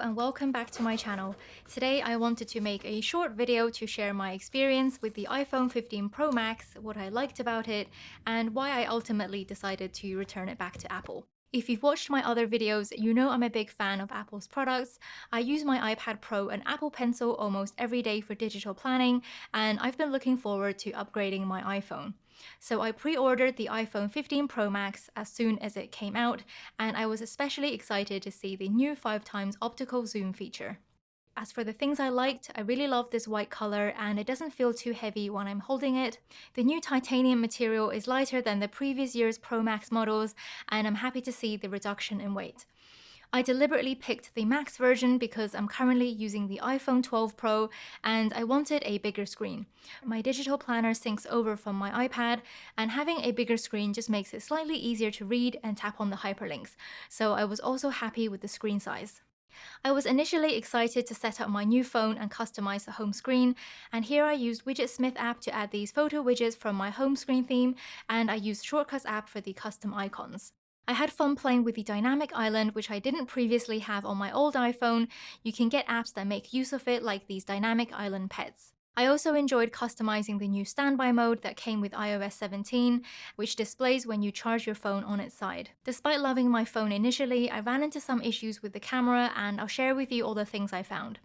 and welcome back to my channel. Today I wanted to make a short video to share my experience with the iPhone 15 Pro Max, what I liked about it, and why I ultimately decided to return it back to Apple. If you've watched my other videos, you know I'm a big fan of Apple's products. I use my iPad Pro and Apple Pencil almost every day for digital planning, and I've been looking forward to upgrading my iPhone. So I pre-ordered the iPhone 15 Pro Max as soon as it came out, and I was especially excited to see the new 5x optical zoom feature. As for the things I liked, I really love this white color and it doesn't feel too heavy when I'm holding it. The new titanium material is lighter than the previous year's Pro Max models, and I'm happy to see the reduction in weight. I deliberately picked the Max version because I'm currently using the iPhone 12 Pro and I wanted a bigger screen. My digital planner syncs over from my iPad, and having a bigger screen just makes it slightly easier to read and tap on the hyperlinks, so I was also happy with the screen size. I was initially excited to set up my new phone and customize the home screen, and here I used Widgetsmith app to add these photo widgets from my home screen theme, and I used Shortcuts app for the custom icons. I had fun playing with the dynamic island, which I didn't previously have on my old iPhone. You can get apps that make use of it, like these dynamic island pets. I also enjoyed customizing the new standby mode that came with iOS 17, which displays when you charge your phone on its side. Despite loving my phone initially, I ran into some issues with the camera, and I'll share with you all the things I found.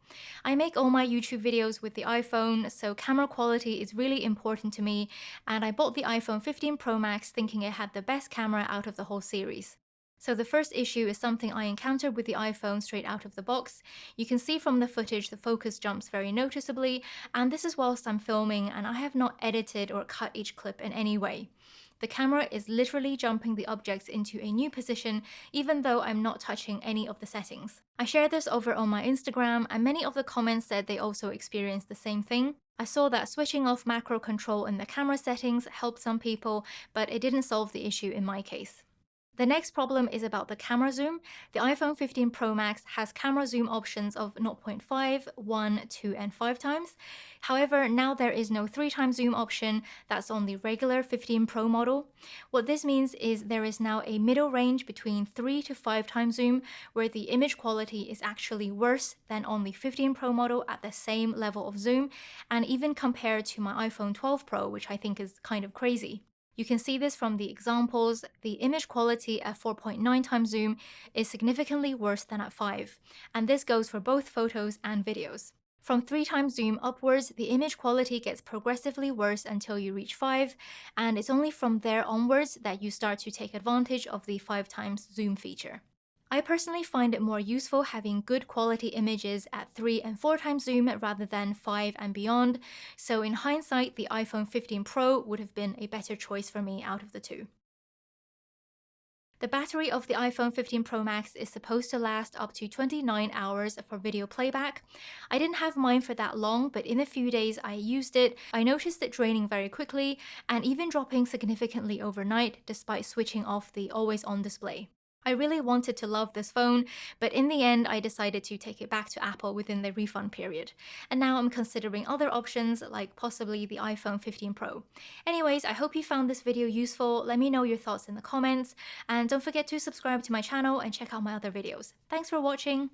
I make all my YouTube videos with the iPhone, so camera quality is really important to me, and I bought the iPhone 15 Pro Max thinking it had the best camera out of the whole series. So the first issue is something I encountered with the iPhone straight out of the box. You can see from the footage the focus jumps very noticeably, and this is whilst I'm filming and I have not edited or cut each clip in any way. The camera is literally jumping the objects into a new position even though I'm not touching any of the settings. I shared this over on my Instagram, and many of the comments said they also experienced the same thing. I saw that switching off macro control in the camera settings helped some people, but it didn't solve the issue in my case. The next problem is about the camera zoom. The iPhone 15 Pro Max has camera zoom options of 0.5, 1, 2, and 5 times. However, now there is no 3 times zoom option that's on the regular 15 Pro model. What this means is there is now a middle range between 3 to 5 times zoom, where the image quality is actually worse than on the 15 Pro model at the same level of zoom, and even compared to my iPhone 12 Pro, which I think is kind of crazy. You can see this from the examples. The image quality at 4.9 times zoom is significantly worse than at 5, and this goes for both photos and videos. From 3 times zoom upwards, the image quality gets progressively worse until you reach 5, and it's only from there onwards that you start to take advantage of the 5 times zoom feature. I personally find it more useful having good quality images at 3 and 4 times zoom rather than 5 and beyond, so in hindsight, the iPhone 15 Pro would have been a better choice for me out of the two. The battery of the iPhone 15 Pro Max is supposed to last up to 29 hours for video playback. I didn't have mine for that long, but in the few days I used it, I noticed it draining very quickly and even dropping significantly overnight despite switching off the always on display. I really wanted to love this phone, but in the end I decided to take it back to Apple within the refund period. And now I'm considering other options, like possibly the iPhone 15 Pro. Anyways, I hope you found this video useful. Let me know your thoughts in the comments, and don't forget to subscribe to my channel and check out my other videos. Thanks for watching!